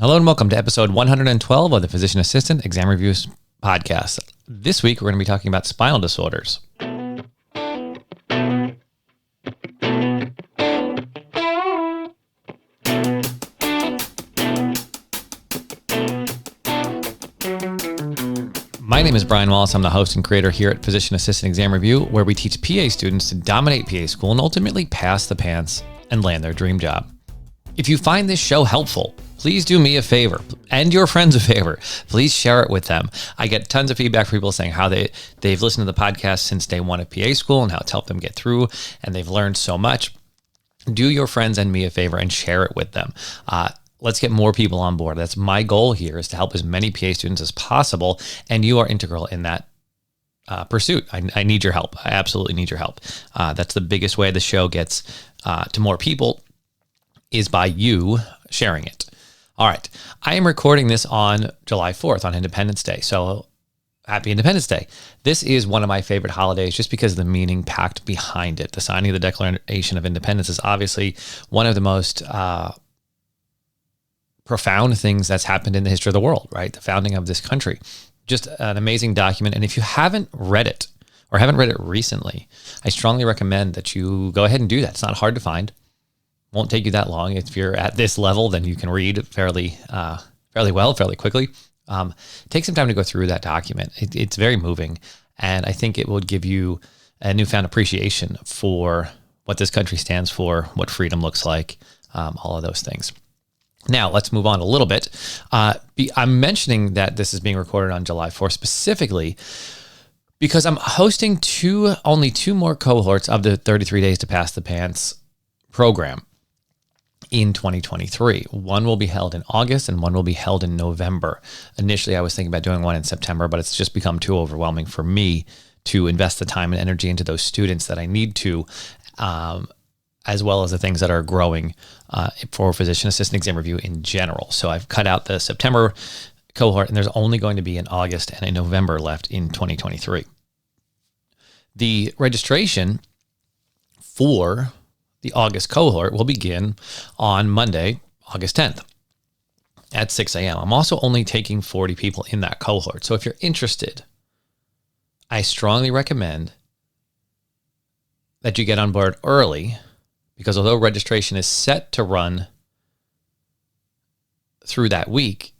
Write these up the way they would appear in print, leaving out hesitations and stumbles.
Hello and welcome to episode 112 of the Physician Assistant Exam Reviews podcast. This week, we're going to be talking about spinal disorders. My name is Brian Wallace. I'm the host and creator here at Physician Assistant Exam Review, where we teach PA students to dominate PA school and ultimately pass the PANCE and land their dream job. If you find this show helpful, please do me a favor and your friends a favor. Please share it with them. I get tons of feedback from people saying how they've listened to the podcast since day one of PA school and how it's helped them get through, and they've learned so much. Do your friends and me a favor and share it with them. Let's get more people on board. That's my goal here, is to help as many PA students as possible, and you are integral in that pursuit. I need your help. I absolutely need your help. That's the biggest way the show gets to more people, is by you sharing it. All right. I am recording this on July 4th on Independence Day. So happy Independence Day. This is one of my favorite holidays just because of the meaning packed behind it. The signing of the Declaration of Independence is obviously one of the most profound things that's happened in the history of the world, right? The founding of this country. Just an amazing document. And if you haven't read it or haven't read it recently, I strongly recommend that you go ahead and do that. It's not hard to find. Won't take you that long. If you're at this level, then you can read fairly well, fairly quickly. Take some time to go through that document. It's very moving, and I think it will give you a newfound appreciation for what this country stands for, what freedom looks like, all of those things. Now, let's move on a little bit. I'm mentioning that this is being recorded on July 4th specifically because I'm hosting only two more cohorts of the 33 Days to Pass the PANCE program in 2023. One will be held in August and one will be held in November. Initially, I was thinking about doing one in September, but it's just become too overwhelming for me to invest the time and energy into those students that I need to, as well as the things that are growing for Physician Assistant Exam Review in general. So I've cut out the September cohort, and there's only going to be an August and a November left in 2023. The registration for the August cohort will begin on Monday, August 10th at 6 a.m. I'm also only taking 40 people in that cohort. So if you're interested, I strongly recommend that you get on board early, because although registration is set to run through that week,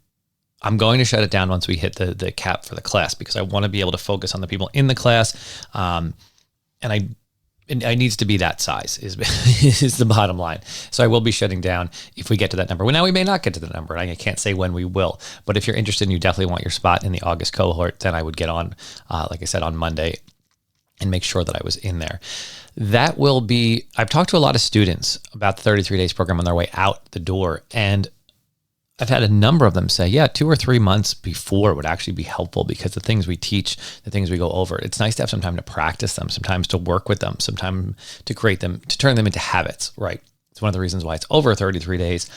I'm going to shut it down once we hit the cap for the class, because I want to be able to focus on the people in the class. And it needs to be that size is the bottom line. So I will be shutting down if we get to that number. Well, now we may not get to the number, and I can't say when we will. But if you're interested and you definitely want your spot in the August cohort, then I would get on, like I said, on Monday and make sure that I was in there. That will be, I've talked to a lot of students about the 33 Days program on their way out the door, and I've had a number of them say, yeah, 2 or 3 months before would actually be helpful, because the things we teach, the things we go over, it's nice to have some time to practice them, sometimes to work with them, sometimes to create them, to turn them into habits, right? It's one of the reasons why it's over 33 days,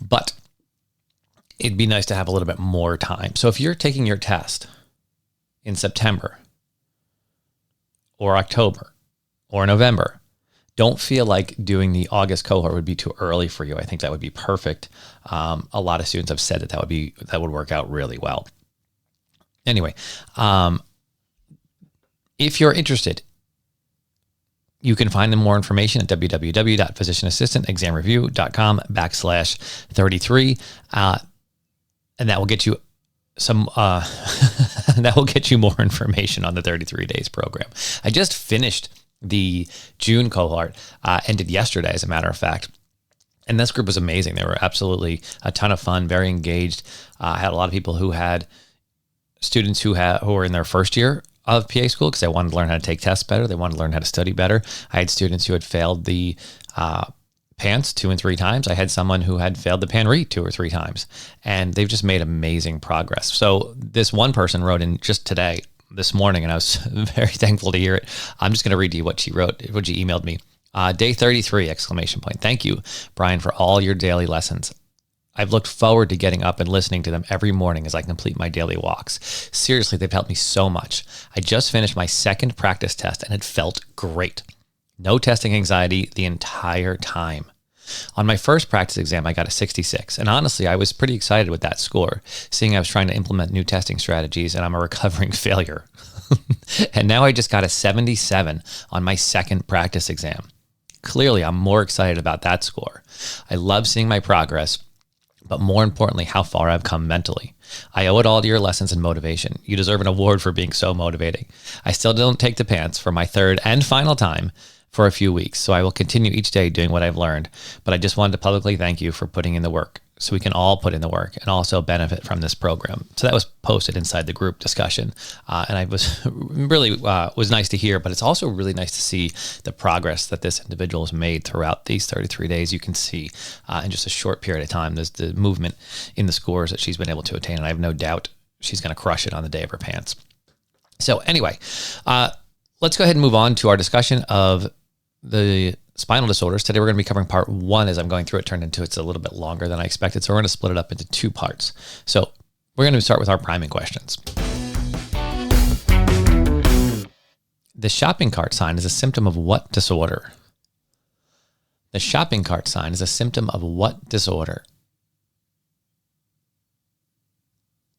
but it'd be nice to have a little bit more time. So if you're taking your test in September or October or November, don't feel like doing the August cohort would be too early for you. I think that would be perfect. A lot of students have said that would work out really well. Anyway, if you're interested, you can find more information at www.physicianassistantexamreview.com/33. And that will get you that will get you more information on the 33 Days program. I just finished the June cohort, ended yesterday, as a matter of fact. And this group was amazing. They were absolutely a ton of fun, very engaged. I had a lot of people who had students who were in their first year of PA school because they wanted to learn how to take tests better. They wanted to learn how to study better. I had students who had failed the PANCE 2 and 3 times. I had someone who had failed the PAN-RE 2 or 3 times, and they've just made amazing progress. So this one person wrote in just today, this morning, and I was very thankful to hear it. I'm just going to read to you what she wrote, what she emailed me. Day 33, exclamation point. Thank you, Brian, for all your daily lessons. I've looked forward to getting up and listening to them every morning as I complete my daily walks. Seriously, they've helped me so much. I just finished my second practice test and it felt great. No testing anxiety the entire time. On my first practice exam, I got a 66. And honestly, I was pretty excited with that score, seeing I was trying to implement new testing strategies and I'm a recovering failure. And now I just got a 77 on my second practice exam. Clearly, I'm more excited about that score. I love seeing my progress, but more importantly, how far I've come mentally. I owe it all to your lessons and motivation. You deserve an award for being so motivating. I still don't take the PANCE for my third and final time for a few weeks, so I will continue each day doing what I've learned, but I just wanted to publicly thank you for putting in the work so we can all put in the work and also benefit from this program. So that was posted inside the group discussion, and I was really was nice to hear, but it's also really nice to see the progress that this individual has made throughout these 33 days. You can see in just a short period of time, there's the movement in the scores that she's been able to attain, and I have no doubt she's going to crush it on the day of her PANCE. So anyway, let's go ahead and move on to our discussion of the spinal disorders. Today we're going to be covering part 1. As I'm going through it, turned into it's a little bit longer than I expected, so we're going to split it up into 2 parts. So we're going to start with our priming questions. The shopping cart sign is a symptom of what disorder? The shopping cart sign is a symptom of what disorder?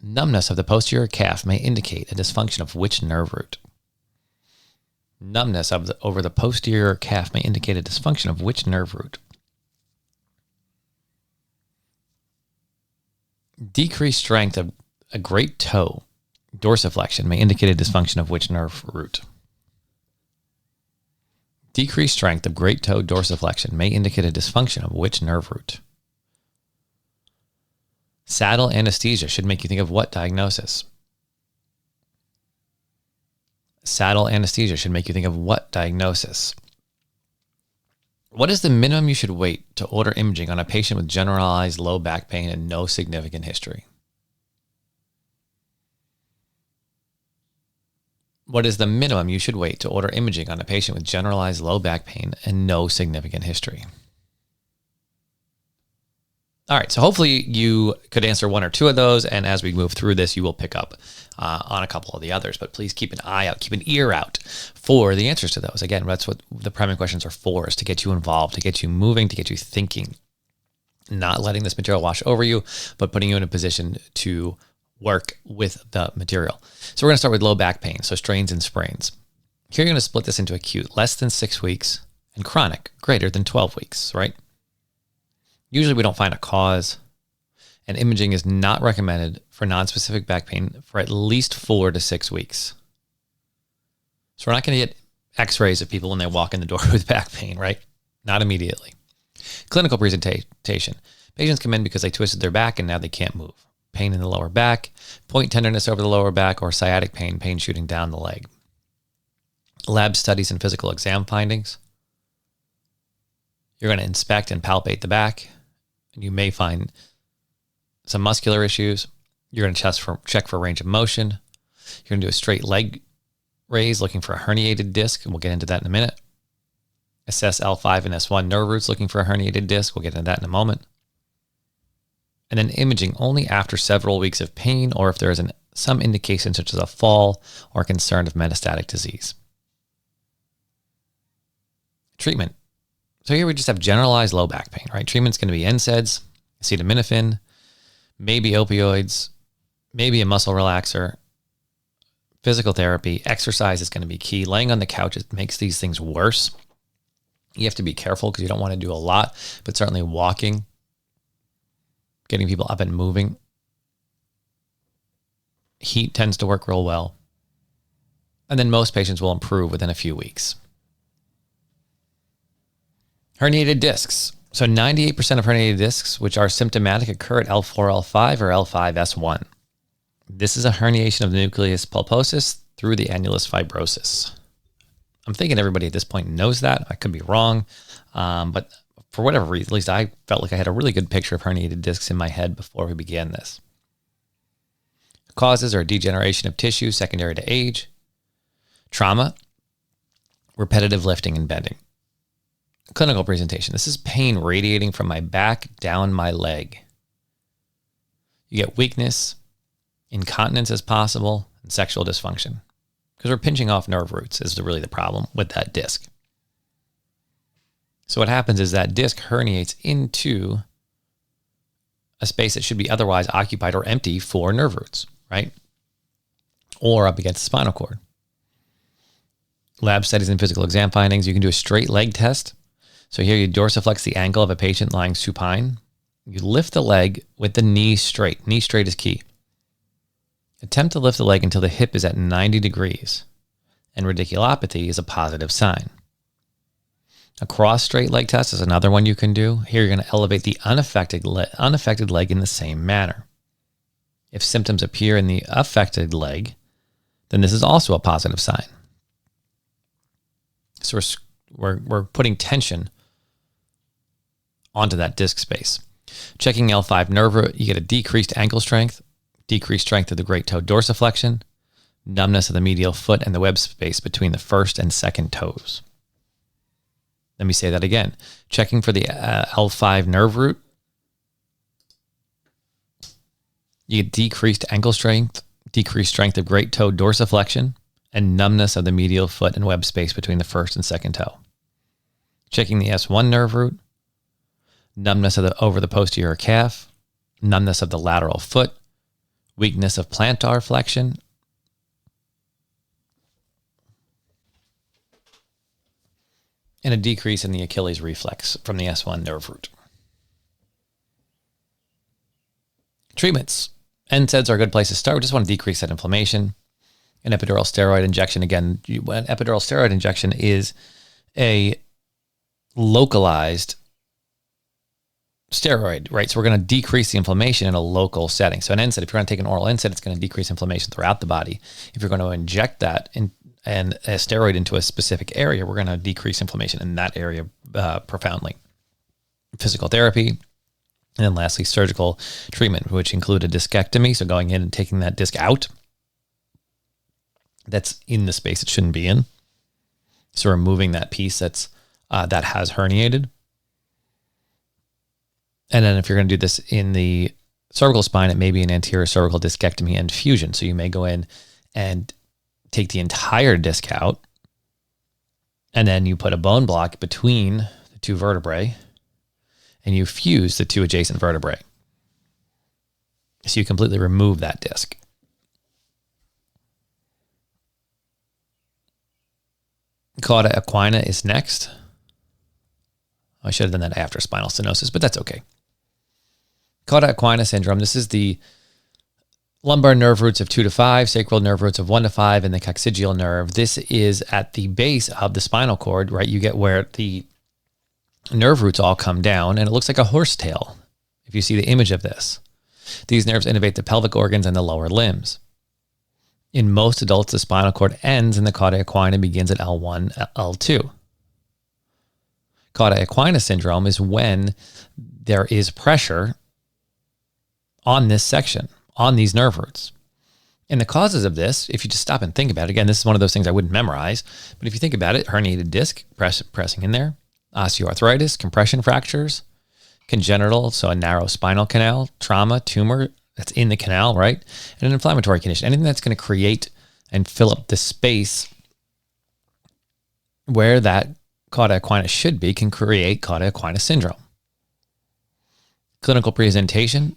Numbness of the posterior calf may indicate a dysfunction of which nerve root? Numbness over the posterior calf may indicate a dysfunction of which nerve root? Decreased strength of a great toe dorsiflexion may indicate a dysfunction of which nerve root? Decreased strength of great toe dorsiflexion may indicate a dysfunction of which nerve root? Saddle anesthesia should make you think of what diagnosis? Saddle anesthesia should make you think of what diagnosis? What is the minimum you should wait to order imaging on a patient with generalized low back pain and no significant history? What is the minimum you should wait to order imaging on a patient with generalized low back pain and no significant history? All right, so hopefully you could answer 1 or 2 of those, and as we move through this, you will pick up on a couple of the others, but please keep an eye out, keep an ear out for the answers to those. Again, that's what the priming questions are for, is to get you involved, to get you moving, to get you thinking, not letting this material wash over you, but putting you in a position to work with the material. So we're going to start with low back pain, so strains and sprains. Here you're going to split this into acute, less than 6 weeks, and chronic, greater than 12 weeks, right? Usually we don't find a cause, and imaging is not recommended for nonspecific back pain for at least 4 to 6 weeks. So we're not going to get x-rays of people when they walk in the door with back pain, right? Not immediately. Clinical presentation. Patients come in because they twisted their back and now they can't move. Pain in the lower back, point tenderness over the lower back, or sciatic pain, pain shooting down the leg. Lab studies and physical exam findings. You're going to inspect and palpate the back. You may find some muscular issues. You're going to check for range of motion. You're going to do a straight leg raise, looking for a herniated disc, and we'll get into that in a minute. Assess L5 and S1 nerve roots, looking for a herniated disc. We'll get into that in a moment. And then imaging only after several weeks of pain, or if there is some indication such as a fall or concern of metastatic disease. Treatment. So here we just have generalized low back pain, right? Treatment's going to be NSAIDs, acetaminophen, maybe opioids, maybe a muscle relaxer, physical therapy. Exercise is going to be key. Laying on the couch, it makes these things worse. You have to be careful because you don't want to do a lot, but certainly walking, getting people up and moving. Heat tends to work real well. And then most patients will improve within a few weeks. Herniated discs. So 98% of herniated discs, which are symptomatic, occur at L4, L5, or L5, S1. This is a herniation of the nucleus pulposus through the annulus fibrosus. I'm thinking everybody at this point knows that. I could be wrong, but for whatever reason, at least I felt like I had a really good picture of herniated discs in my head before we began this. Causes are degeneration of tissue secondary to age, trauma, repetitive lifting and bending. Clinical presentation. This is pain radiating from my back down my leg. You get weakness, incontinence as possible, and sexual dysfunction. Because we're pinching off nerve roots is really the problem with that disc. So what happens is that disc herniates into a space that should be otherwise occupied or empty for nerve roots, right? Or up against the spinal cord. Lab studies and physical exam findings, you can do a straight leg test. So here you dorsiflex the ankle of a patient lying supine. You lift the leg with the knee straight. Knee straight is key. Attempt to lift the leg until the hip is at 90 degrees. And radiculopathy is a positive sign. A cross straight leg test is another one you can do. Here you're going to elevate the unaffected leg in the same manner. If symptoms appear in the affected leg, then this is also a positive sign. So we're putting tension onto that disc space. Checking L5 nerve root, you get a decreased ankle strength, decreased strength of the great toe dorsiflexion, numbness of the medial foot and the web space between the first and second toes. Let me say that again. Checking for the L5 nerve root, you get decreased ankle strength, decreased strength of great toe dorsiflexion, and numbness of the medial foot and web space between the first and second toe. Checking the S1 nerve root, numbness over the posterior calf, numbness of the lateral foot, weakness of plantar flexion, and a decrease in the Achilles reflex from the S1 nerve root. Treatments. NSAIDs are a good place to start. We just want to decrease that inflammation. An epidural steroid injection. Again, an epidural steroid injection is a localized steroid, right? So we're going to decrease the inflammation in a local setting. So an NSAID, if you're going to take an oral NSAID, it's going to decrease inflammation throughout the body. If you're going to inject that and a steroid into a specific area, we're going to decrease inflammation in that area profoundly. Physical therapy. And then lastly, surgical treatment, which include a discectomy. So going in and taking that disc out that's in the space it shouldn't be in. So removing that piece that has herniated. And then if you're going to do this in the cervical spine, it may be an anterior cervical discectomy and fusion. So you may go in and take the entire disc out, and then you put a bone block between the two vertebrae, and you fuse the two adjacent vertebrae. So you completely remove that disc. Cauda equina is next. I should have done that after spinal stenosis, but that's okay. Cauda equina syndrome. This is the lumbar nerve roots of 2 to 5, sacral nerve roots of 1 to 5, and the coccygeal nerve. This is at the base of the spinal cord, right? You get where the nerve roots all come down, and it looks like a horsetail if you see the image of this. These nerves innervate the pelvic organs and the lower limbs. In most adults, the spinal cord ends and the cauda equina and begins at L1, L2. Cauda equina syndrome is when there is pressure on this section, on these nerve roots. And the causes of this, if you just stop and think about it, again, this is one of those things I wouldn't memorize, but if you think about it, herniated disc, pressing in there, osteoarthritis, compression fractures, congenital, so a narrow spinal canal, trauma, tumor that's in the canal, right? And an inflammatory condition, anything that's going to create and fill up the space where that cauda equina should be can create cauda equina syndrome. Clinical presentation.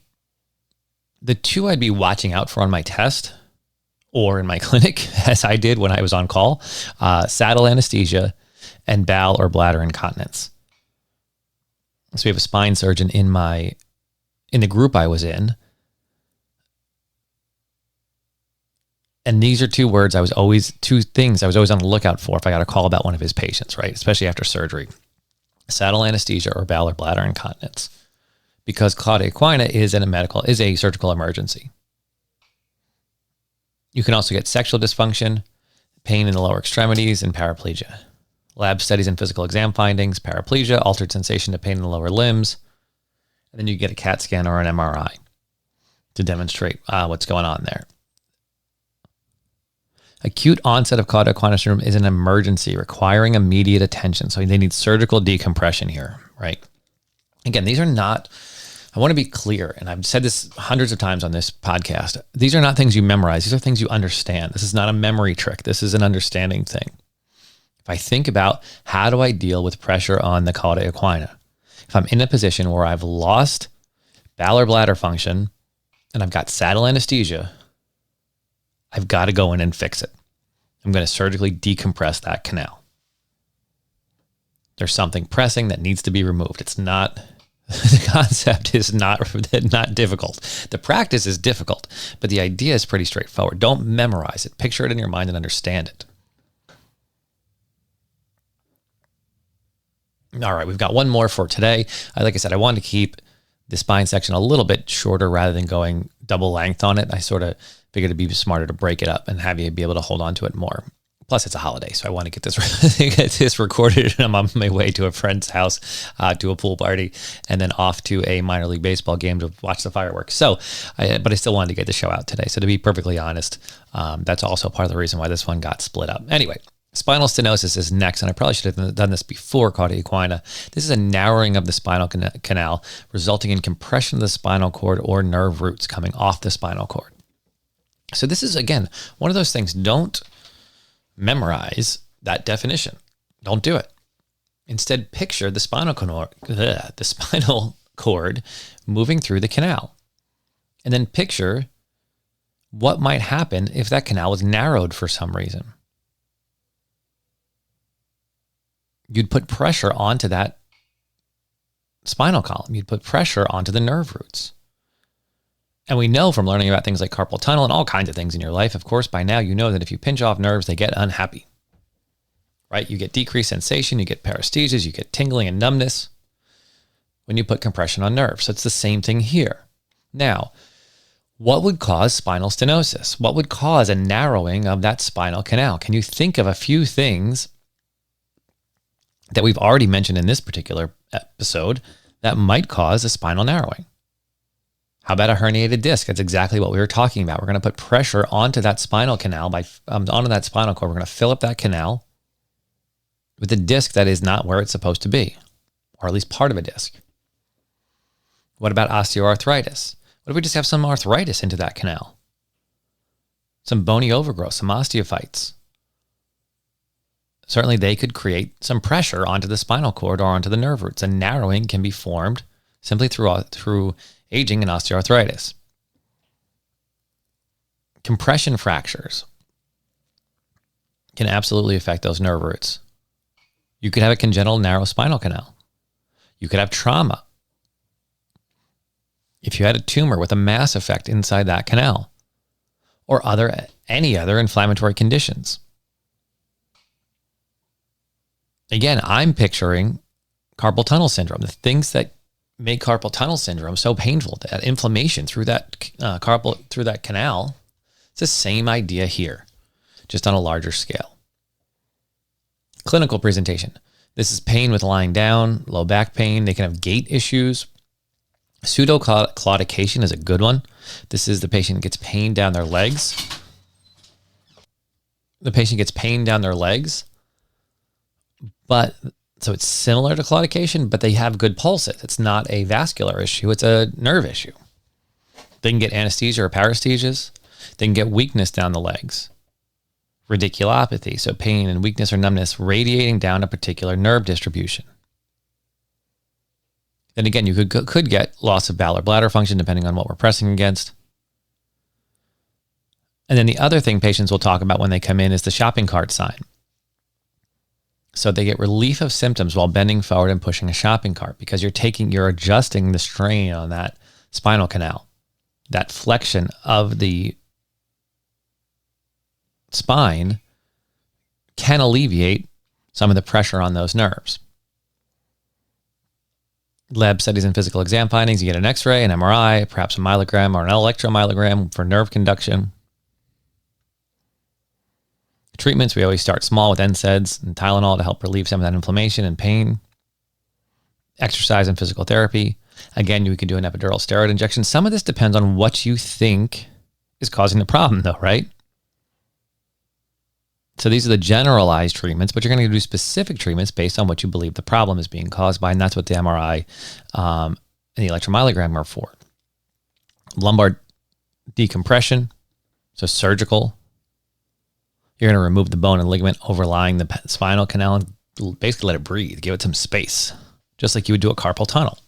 The two I'd be watching out for on my test or in my clinic, as I did when I was on call, saddle anesthesia and bowel or bladder incontinence. So we have a spine surgeon in the group I was in. And these are two things I was always on the lookout for if I got a call about one of his patients, right? Especially after surgery. Saddle anesthesia or bowel or bladder incontinence. Because cauda equina is a surgical emergency. You can also get sexual dysfunction, pain in the lower extremities, and paraplegia. Lab studies and physical exam findings, paraplegia, altered sensation of pain in the lower limbs. And then you get a CAT scan or an MRI to demonstrate what's going on there. Acute onset of cauda equina syndrome is an emergency requiring immediate attention. So they need surgical decompression here, right? Again, these are not, I want to be clear, and I've said this hundreds of times on this podcast. These are not things you memorize. These are things you understand. This is not a memory trick. This is an understanding thing. If I think about how do I deal with pressure on the cauda equina, if I'm in a position where I've lost bowel or bladder function and I've got saddle anesthesia, I've got to go in and fix it. I'm going to surgically decompress that canal. There's something pressing that needs to be removed. It's not, the concept is not difficult. The practice is difficult, but the idea is pretty straightforward. Don't memorize it. Picture it in your mind and understand it. All right, we've got one more for today. Like I said, I wanted to keep the spine section a little bit shorter rather than going double length on it. I sort of figured it'd be smarter to break it up and have you be able to hold on to it more. Plus, it's a holiday, so I want to get this recorded. I'm on my way to a friend's house, to a pool party, and then off to a minor league baseball game to watch the fireworks. But I still wanted to get the show out today. So to be perfectly honest, that's also part of the reason why this one got split up. Anyway, spinal stenosis is next, and I probably should have done this before cauda equina. This is a narrowing of the spinal canal, resulting in compression of the spinal cord or nerve roots coming off the spinal cord. So this is, again, one of those things. Don't memorize that definition. Don't do it. Instead, picture the spinal cord moving through the canal. And then picture what might happen if that canal was narrowed for some reason. You'd put pressure onto that spinal column. You'd put pressure onto the nerve roots. And we know from learning about things like carpal tunnel and all kinds of things in your life, of course, by now you know that if you pinch off nerves, they get unhappy, right? You get decreased sensation, you get paresthesias, you get tingling and numbness when you put compression on nerves. So it's the same thing here. Now, what would cause spinal stenosis? What would cause a narrowing of that spinal canal? Can you think of a few things that we've already mentioned in this particular episode that might cause a spinal narrowing? How about a herniated disc? That's exactly what we were talking about. We're going to put pressure onto that spinal canal, onto that spinal cord. We're going to fill up that canal with a disc that is not where it's supposed to be, or at least part of a disc. What about osteoarthritis? What if we just have some arthritis into that canal? Some bony overgrowth, some osteophytes. Certainly they could create some pressure onto the spinal cord or onto the nerve roots. A narrowing can be formed simply through aging and osteoarthritis. Compression fractures can absolutely affect those nerve roots. You could have a congenital narrow spinal canal. You could have trauma. If you had a tumor with a mass effect inside that canal, or any other inflammatory conditions. Again, I'm picturing carpal tunnel syndrome, the things that make carpal tunnel syndrome so painful, that inflammation through that canal. It's the same idea here, just on a larger scale. Clinical presentation. This is pain with lying down, low back pain. They can have gait issues. Pseudoclaudication is a good one. This is the patient gets pain down their legs. So it's similar to claudication, but they have good pulses. It's not a vascular issue. It's a nerve issue. They can get anesthesia or paresthesias. They can get weakness down the legs. Radiculopathy, so pain and weakness or numbness radiating down a particular nerve distribution. Then again, you could get loss of bowel or bladder function depending on what we're pressing against. And then the other thing patients will talk about when they come in is the shopping cart sign. So they get relief of symptoms while bending forward and pushing a shopping cart because you're adjusting the strain on that spinal canal. That flexion of the spine can alleviate some of the pressure on those nerves. Lab studies and physical exam findings, you get an x-ray, an MRI, perhaps a myelogram or an electromyelogram for nerve conduction. Treatments, we always start small with NSAIDs and Tylenol to help relieve some of that inflammation and pain. Exercise and physical therapy. Again, you could do an epidural steroid injection. Some of this depends on what you think is causing the problem, though, right? So these are the generalized treatments, but you're going to do specific treatments based on what you believe the problem is being caused by, and that's what the MRI and the electromyelogram are for. Lumbar decompression, so surgical. You're going to remove the bone and ligament overlying the spinal canal and basically let it breathe, give it some space, just like you would do a carpal tunnel,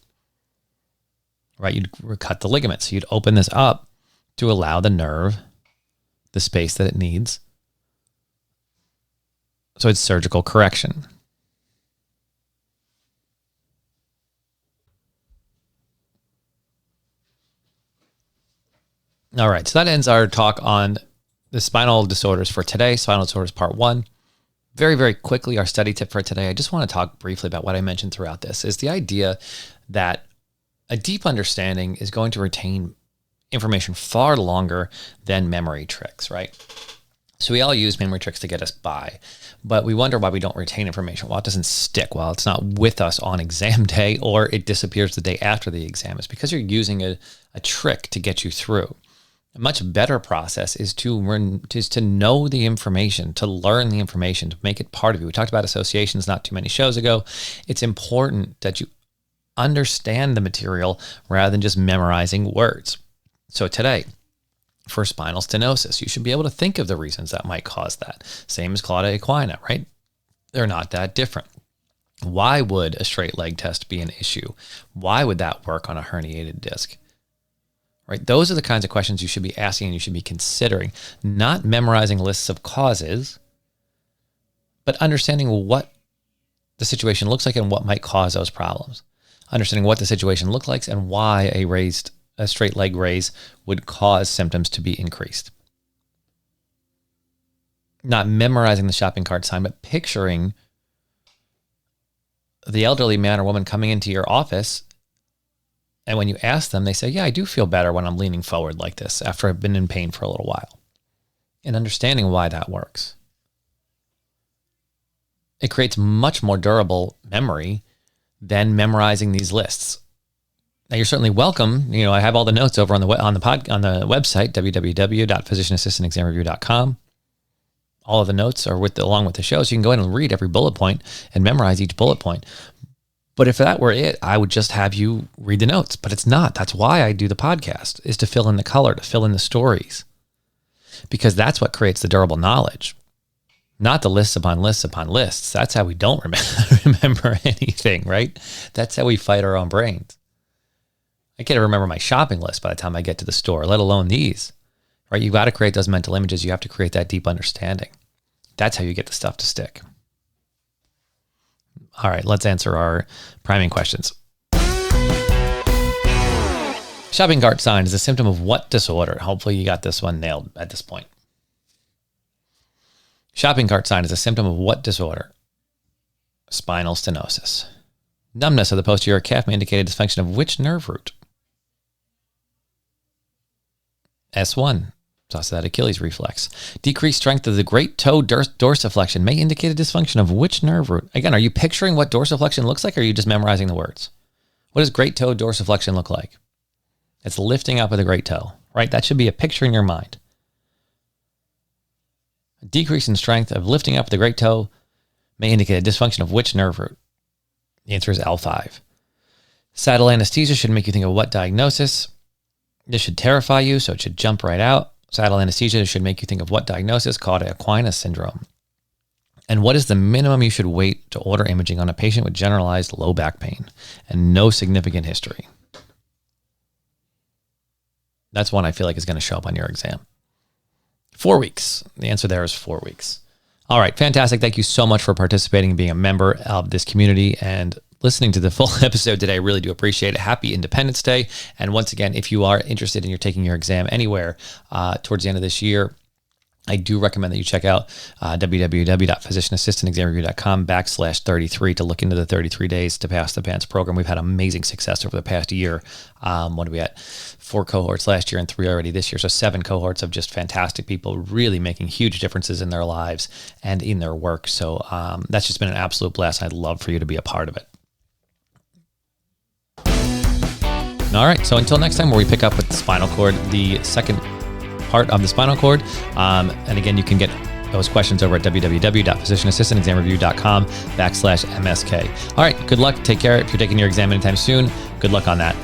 right? You'd cut the ligament. So you'd open this up to allow the nerve the space that it needs. So it's surgical correction. All right, so that ends our talk on the spinal disorders for today, spinal disorders part 1. Very, very quickly, our study tip for today, I just want to talk briefly about what I mentioned throughout this, is the idea that a deep understanding is going to retain information far longer than memory tricks, right? So we all use memory tricks to get us by, but we wonder why we don't retain information. Well, it doesn't stick. Well, it's not with us on exam day, or it disappears the day after the exam. It's because you're using a trick to get you through. A much better process is to know the information, to learn the information, to make it part of you. We talked about associations not too many shows ago. It's important that you understand the material rather than just memorizing words. So today, for spinal stenosis, you should be able to think of the reasons that might cause that. Same as Cauda equina, right? They're not that different. Why would a straight leg test be an issue? Why would that work on a herniated disc? Right? Those are the kinds of questions you should be asking and you should be considering, not memorizing lists of causes, but understanding what the situation looks like and what might cause those problems. Understanding what the situation looks like and why a straight leg raise would cause symptoms to be increased. Not memorizing the shopping cart sign, but picturing the elderly man or woman coming into your office. And when you ask them, they say, yeah, I do feel better when I'm leaning forward like this after I've been in pain for a little while. And understanding why that works. It creates much more durable memory than memorizing these lists. Now, you're certainly welcome. I have all the notes over on the website, www.physicianassistantexamreview.com. All of the notes are along with the show, so you can go ahead and read every bullet point and memorize each bullet point. But if that were it, I would just have you read the notes. But it's not. That's why I do the podcast, is to fill in the color, to fill in the stories. Because that's what creates the durable knowledge. Not the lists upon lists upon lists. That's how we don't remember anything, right? That's how we fight our own brains. I can't remember my shopping list by the time I get to the store, let alone these. Right? You've got to create those mental images. You have to create that deep understanding. That's how you get the stuff to stick. All right, let's answer our priming questions. Shopping cart sign is a symptom of what disorder? Hopefully you got this one nailed at this point. Shopping cart sign is a symptom of what disorder? Spinal stenosis. Numbness of the posterior calf may indicate a dysfunction of which nerve root? S1. It's also that Achilles reflex. Decreased strength of the great toe dorsiflexion may indicate a dysfunction of which nerve root? Again, are you picturing what dorsiflexion looks like, or are you just memorizing the words? What does great toe dorsiflexion look like? It's lifting up of the great toe, right? That should be a picture in your mind. A decrease in strength of lifting up the great toe may indicate a dysfunction of which nerve root? The answer is L5. Saddle anesthesia should make you think of what diagnosis? This should terrify you, so it should jump right out. Saddle anesthesia should make you think of what diagnosis? Cauda equina syndrome. And what is the minimum you should wait to order imaging on a patient with generalized low back pain and no significant history? That's one I feel like is going to show up on your exam. 4 weeks. The answer there is 4 weeks. All right, fantastic. Thank you so much for participating and being a member of this community and listening to the full episode today. I really do appreciate it. Happy Independence Day. And once again, if you are interested in taking your exam anywhere towards the end of this year, I do recommend that you check out www.physicianassistantexamreview.com/33 to look into the 33 days to pass the PANCE program. We've had amazing success over the past year. What are we at? 4 cohorts last year and 3 already this year. So 7 cohorts of just fantastic people really making huge differences in their lives and in their work. So that's just been an absolute blast. I'd love for you to be a part of it. All right. So until next time, where we pick up with the spinal cord, the second part of the spinal cord. And again, you can get those questions over at www.physicianassistantexamreview.com/MSK. All right. Good luck. Take care. If you're taking your exam anytime soon, good luck on that.